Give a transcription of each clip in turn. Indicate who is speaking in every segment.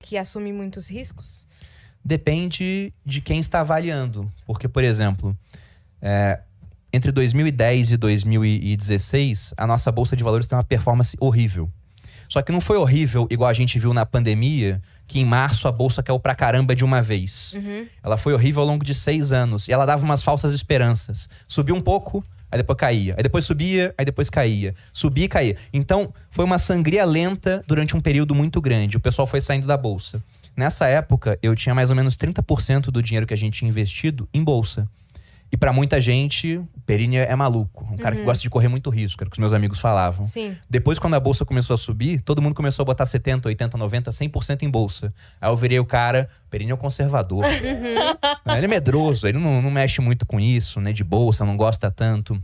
Speaker 1: que assume muitos riscos?
Speaker 2: Depende de quem está avaliando. Porque, por exemplo, entre 2010 e 2016, a nossa Bolsa de Valores tem uma performance horrível. Só que não foi horrível igual a gente viu na pandemia, que em março a Bolsa caiu pra caramba de uma vez. Ela foi horrível ao longo de 6 anos. E ela dava umas falsas esperanças. Subiu um pouco, aí depois caía. Aí depois subia, aí depois caía. Subia e caía. Então, foi uma sangria lenta durante um período muito grande. O pessoal foi saindo da Bolsa. Nessa época, eu tinha mais ou menos 30% do dinheiro que a gente tinha investido em Bolsa. E pra muita gente, o Perini é maluco. Um cara que gosta de correr muito risco, era o que os meus amigos falavam.
Speaker 1: Sim.
Speaker 2: Depois, quando a Bolsa começou a subir, todo mundo começou a botar 70, 80, 90, 100% em Bolsa. Aí eu virei o cara, o Perini é um conservador. Ele é medroso, ele não mexe muito com isso, né? De Bolsa, não gosta tanto.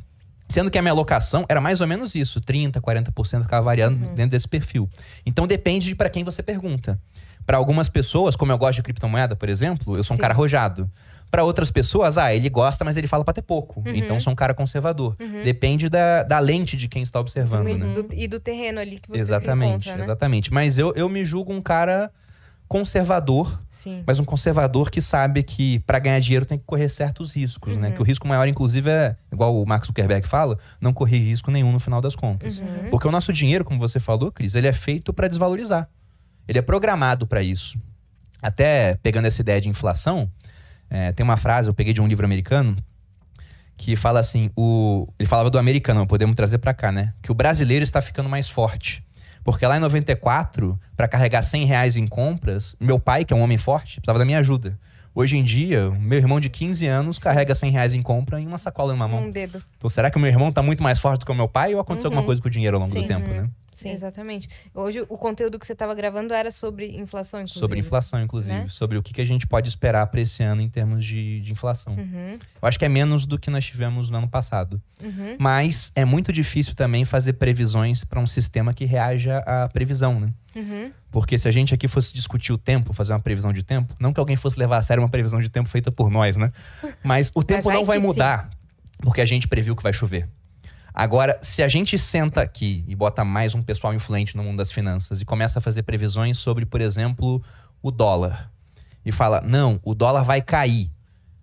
Speaker 2: Sendo que a minha alocação era mais ou menos isso, 30, 40% ficava variando dentro desse perfil. Então depende de pra quem você pergunta. Para algumas pessoas, como eu gosto de criptomoeda, por exemplo, eu sou um cara arrojado. Para outras pessoas, ele gosta, mas ele fala para ter pouco. Então, eu sou um cara conservador. Depende da lente de quem está observando, né?
Speaker 1: E do terreno ali que você
Speaker 2: Exatamente,
Speaker 1: encontra, né?
Speaker 2: exatamente. Mas eu me julgo um cara conservador,
Speaker 1: Sim.
Speaker 2: mas um conservador que sabe que para ganhar dinheiro tem que correr certos riscos, né? Que o risco maior, inclusive, é, igual o Mark Zuckerberg fala, não correr risco nenhum no final das contas. Porque o nosso dinheiro, como você falou, Cris, ele é feito para desvalorizar. Ele é programado para isso. Até pegando essa ideia de inflação, tem uma frase, eu peguei de um livro americano, que fala assim, ele falava do americano, podemos trazer para cá, né? Que o brasileiro está ficando mais forte. Porque lá em 94, para carregar R$100 em compras, meu pai, que é um homem forte, precisava da minha ajuda. Hoje em dia, meu irmão de 15 anos carrega R$100 em compra em uma sacola numa mão.
Speaker 1: Um dedo.
Speaker 2: Então será que o meu irmão tá muito mais forte do que o meu pai ou aconteceu alguma coisa com o dinheiro ao longo do tempo, né?
Speaker 1: Sim. Exatamente. Hoje o conteúdo que você estava gravando era sobre inflação, inclusive.
Speaker 2: Sobre inflação, inclusive.
Speaker 1: Né?
Speaker 2: Sobre o que a gente pode esperar para esse ano em termos de inflação. Eu acho que é menos do que nós tivemos no ano passado. Mas é muito difícil também fazer previsões para um sistema que reaja à previsão, né? Porque se a gente aqui fosse discutir o tempo, fazer uma previsão de tempo, não que alguém fosse levar a sério uma previsão de tempo feita por nós, né? Mas o tempo não vai mudar porque a gente previu que vai chover. Agora, se a gente senta aqui e bota mais um pessoal influente no mundo das finanças e começa a fazer previsões sobre, por exemplo, o dólar. E fala, não, o dólar vai cair.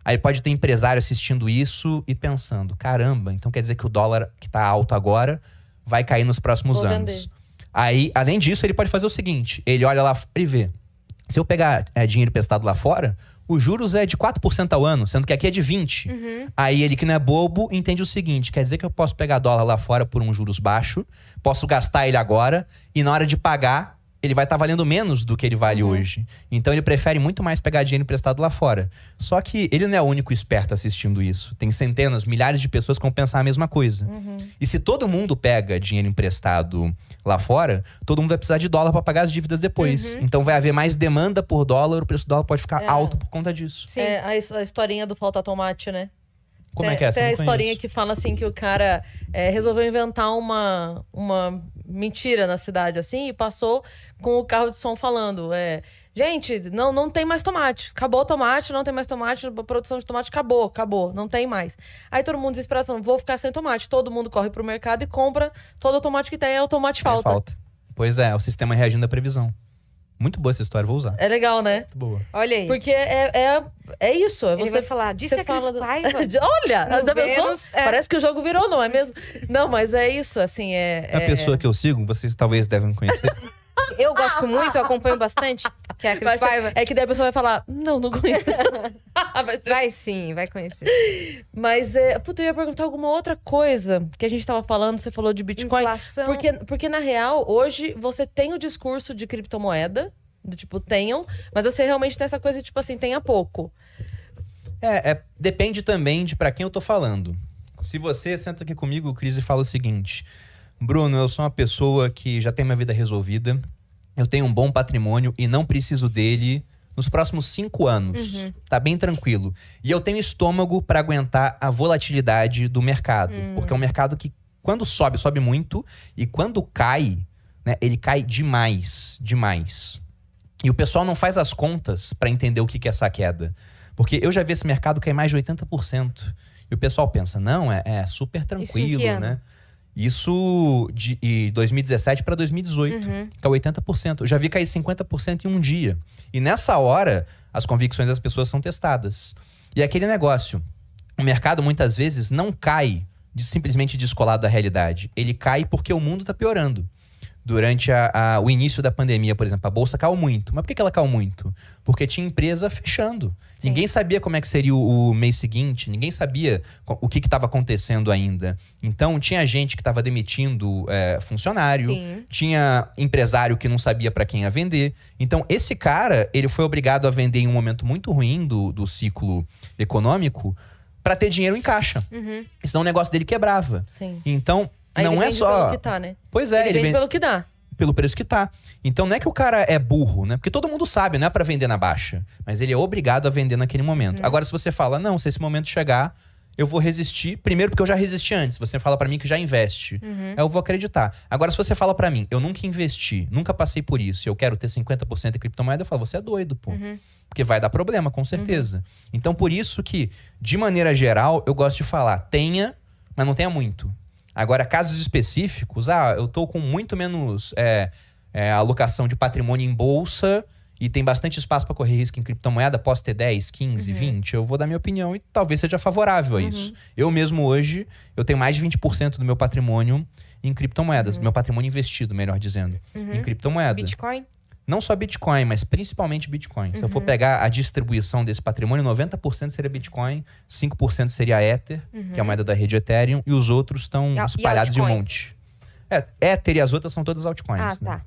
Speaker 2: Aí pode ter empresário assistindo isso e pensando, caramba, então quer dizer que o dólar que tá alto agora vai cair nos próximos anos. Aí, além disso, ele pode fazer o seguinte, ele olha lá e vê. Se eu pegar dinheiro emprestado lá fora, os juros é de 4% ao ano, sendo que aqui é de 20%. Aí ele que não é bobo, entende o seguinte, quer dizer que eu posso pegar dólar lá fora por um juros baixo, posso gastar ele agora, e na hora de pagar, ele vai estar valendo menos do que ele vale hoje. Então ele prefere muito mais pegar dinheiro emprestado lá fora. Só que ele não é o único esperto assistindo isso. Tem centenas, milhares de pessoas que vão pensar a mesma coisa. E se todo mundo pega dinheiro emprestado lá fora, todo mundo vai precisar de dólar para pagar as dívidas depois. Então vai haver mais demanda por dólar, o preço do dólar pode ficar alto por conta disso.
Speaker 3: Sim. A historinha do falta tomate, né?
Speaker 2: Como é que é essa?
Speaker 3: Tem a historinha que fala assim que o cara resolveu inventar uma mentira na cidade, assim, e passou com o carro de som falando, gente, não tem mais tomate. Acabou o tomate, não tem mais tomate, a produção de tomate acabou, não tem mais. Aí todo mundo desesperado falando, vou ficar sem tomate. Todo mundo corre pro mercado e compra todo o tomate que tem, o tomate falta.
Speaker 2: Pois é, o sistema reagindo à previsão. Muito boa essa história, vou usar.
Speaker 3: É legal, né?
Speaker 2: Muito boa.
Speaker 1: Olha aí.
Speaker 3: Porque é isso.
Speaker 1: Ele vai falar, disse a Cris Paiva.
Speaker 3: Olha, já
Speaker 1: Vênus,
Speaker 3: parece que o jogo virou, não é mesmo? Não, mas é isso, assim,
Speaker 2: A pessoa que eu sigo, vocês talvez devem conhecer.
Speaker 1: Eu gosto muito, eu acompanho bastante, que é a Cris Paiva.
Speaker 3: É que daí a pessoa vai falar, não conheço.
Speaker 1: Vai sim, vai conhecer.
Speaker 3: Mas, eu ia perguntar alguma outra coisa que a gente tava falando, você falou de Bitcoin.
Speaker 1: Inflação.
Speaker 3: Porque na real, hoje, você tem o discurso de criptomoeda, do tipo, tenham, mas você realmente tem essa coisa, tipo assim, tenha pouco.
Speaker 2: Depende também de pra quem eu tô falando. Se você senta aqui comigo, Cris, e fala o seguinte, Bruno, eu sou uma pessoa que já tem minha vida resolvida, eu tenho um bom patrimônio e não preciso dele nos próximos 5 anos. Tá bem tranquilo. E eu tenho estômago pra aguentar a volatilidade do mercado. Porque é um mercado que, quando sobe, sobe muito. E quando cai, né, ele cai demais. E o pessoal não faz as contas pra entender o que é essa queda. Porque eu já vi esse mercado cair mais de 80%. E o pessoal pensa, não, é super tranquilo, né? Isso de 2017 para 2018, que é 80%. Eu já vi cair 50% em um dia. E nessa hora, as convicções das pessoas são testadas. E aquele negócio, o mercado muitas vezes não cai simplesmente descolado da realidade. Ele cai porque o mundo está piorando. Durante o início da pandemia, por exemplo, a bolsa caiu muito. Mas por que ela caiu muito? Porque tinha empresa fechando. Sim. Ninguém sabia como é que seria o mês seguinte, ninguém sabia o que estava acontecendo ainda. Então, tinha gente que estava demitindo funcionário, Sim. tinha empresário que não sabia para quem ia vender. Então, esse cara, ele foi obrigado a vender em um momento muito ruim do ciclo econômico para ter dinheiro em caixa. Senão o negócio dele quebrava.
Speaker 3: Sim.
Speaker 2: Então,
Speaker 3: aí
Speaker 2: não
Speaker 3: ele
Speaker 2: é só...
Speaker 3: pelo que tá, né?
Speaker 2: Pois é.
Speaker 3: Ele vende pelo que dá.
Speaker 2: Pelo preço que tá. Então não é que o cara é burro, né? Porque todo mundo sabe, não é pra vender na baixa. Mas ele é obrigado a vender naquele momento. Agora, se você fala, não, se esse momento chegar, eu vou resistir. Primeiro porque eu já resisti antes. Você fala pra mim que já investe. Eu vou acreditar. Agora, se você fala pra mim, eu nunca investi, nunca passei por isso, eu quero ter 50% em criptomoeda, eu falo, você é doido, pô. Porque vai dar problema, com certeza. Então, por isso que, de maneira geral, eu gosto de falar, tenha, mas não tenha muito. Agora, casos específicos, eu tô com muito menos alocação de patrimônio em bolsa e tem bastante espaço para correr risco em criptomoeda, posso ter 10, 15, 20, eu vou dar minha opinião e talvez seja favorável a isso. Eu mesmo hoje, eu tenho mais de 20% do meu patrimônio em criptomoedas, meu patrimônio investido, melhor dizendo, em criptomoeda.
Speaker 1: Bitcoin?
Speaker 2: Não só Bitcoin, mas principalmente Bitcoin. Se eu for pegar a distribuição desse patrimônio, 90% seria Bitcoin, 5% seria Ether, que é a moeda da rede Ethereum, e os outros estão espalhados de um monte. Ether e as outras são todas altcoins. Né? Tá.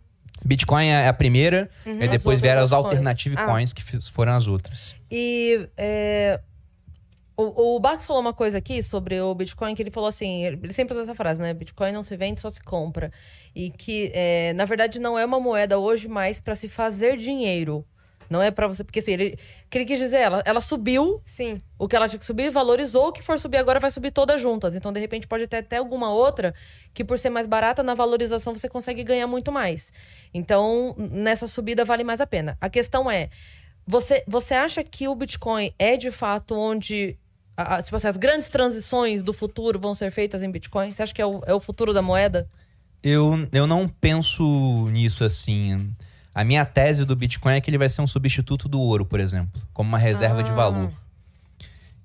Speaker 2: Bitcoin é a primeira, e depois vieram as alternative coins, que foram as outras.
Speaker 3: E o Bax falou uma coisa aqui sobre o Bitcoin, que ele falou assim, ele sempre usa essa frase, né? Bitcoin não se vende, só se compra. E que, na verdade, não é uma moeda hoje mais para se fazer dinheiro. Não é para você... Porque assim, o que ele quis dizer, ela subiu.
Speaker 1: Sim.
Speaker 3: O que ela tinha que subir, valorizou. O que for subir agora vai subir todas juntas. Então, de repente, pode ter até alguma outra que, por ser mais barata, na valorização você consegue ganhar muito mais. Então, nessa subida vale mais a pena. A questão é, você acha que o Bitcoin é, de fato, onde... tipo assim, as grandes transições do futuro vão ser feitas em Bitcoin? Você acha que é o futuro da moeda?
Speaker 2: Eu não penso nisso assim. A minha tese do Bitcoin é que ele vai ser um substituto do ouro, por exemplo. Como uma reserva de valor.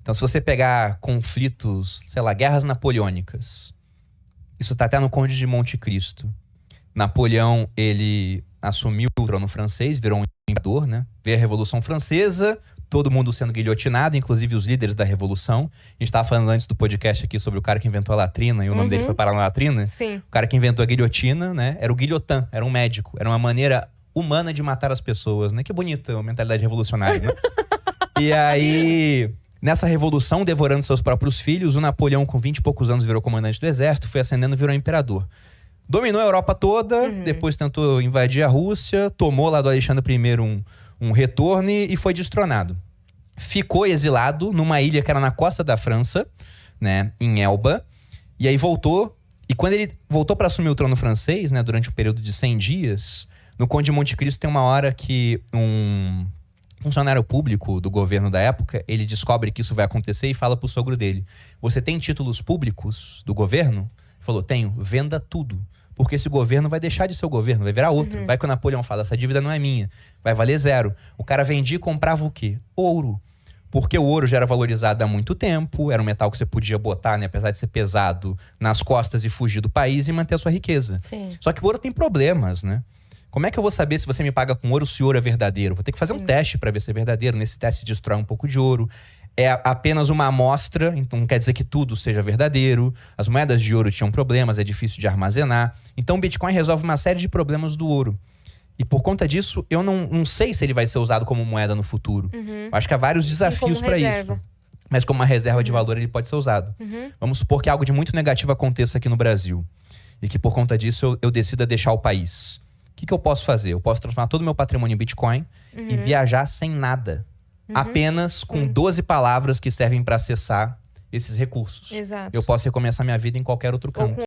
Speaker 2: Então, se você pegar conflitos, sei lá, guerras napoleônicas. Isso tá até no Conde de Monte Cristo. Napoleão, ele assumiu o trono francês, virou um imperador, né? Veio a Revolução Francesa... Todo mundo sendo guilhotinado, inclusive os líderes da Revolução. A gente estava falando antes do podcast aqui sobre o cara que inventou a latrina, e o nome dele foi parar na latrina.
Speaker 1: Sim.
Speaker 2: O cara que inventou a guilhotina, né? Era o guilhotin, era um médico. Era uma maneira humana de matar as pessoas, né? Que bonita a mentalidade revolucionária, né? E aí, nessa revolução, devorando seus próprios filhos, o Napoleão, com 20 e poucos anos, virou comandante do exército, foi ascendendo e virou imperador. Dominou a Europa toda, depois tentou invadir a Rússia, tomou lá do Alexandre I um retorno e foi destronado. Ficou exilado numa ilha que era na costa da França, né, em Elba, e aí voltou. E quando ele voltou para assumir o trono francês, né, durante um período de 100 dias, no Conde de Monte Cristo tem uma hora que um funcionário público do governo da época, ele descobre que isso vai acontecer e fala pro sogro dele: você tem títulos públicos do governo? Ele falou: tenho, venda tudo. Porque esse governo vai deixar de ser o governo, vai virar outro. Vai que o Napoleão fala, essa dívida não é minha, vai valer 0. O cara vendia e comprava o quê? Ouro. Porque o ouro já era valorizado há muito tempo, era um metal que você podia botar, né, apesar de ser pesado, nas costas e fugir do país e manter a sua riqueza.
Speaker 3: Sim.
Speaker 2: Só que o ouro tem problemas, né? Como é que eu vou saber se você me paga com ouro se o ouro é verdadeiro? Vou ter que fazer um teste para ver se é verdadeiro. Nesse teste se destrói um pouco de ouro. É apenas uma amostra, então não quer dizer que tudo seja verdadeiro. As moedas de ouro tinham problemas, é difícil de armazenar. Então o Bitcoin resolve uma série de problemas do ouro. E por conta disso, eu não sei se ele vai ser usado como moeda no futuro. Eu acho que há vários desafios para isso. Mas como uma reserva de valor, ele pode ser usado. Vamos supor que algo de muito negativo aconteça aqui no Brasil. E que por conta disso eu decida deixar o país. O que eu posso fazer? Eu posso transformar todo o meu patrimônio em Bitcoin e viajar sem nada. Apenas com 12 palavras que servem para acessar esses recursos.
Speaker 1: Exato.
Speaker 2: Eu posso recomeçar minha vida em qualquer outro canto.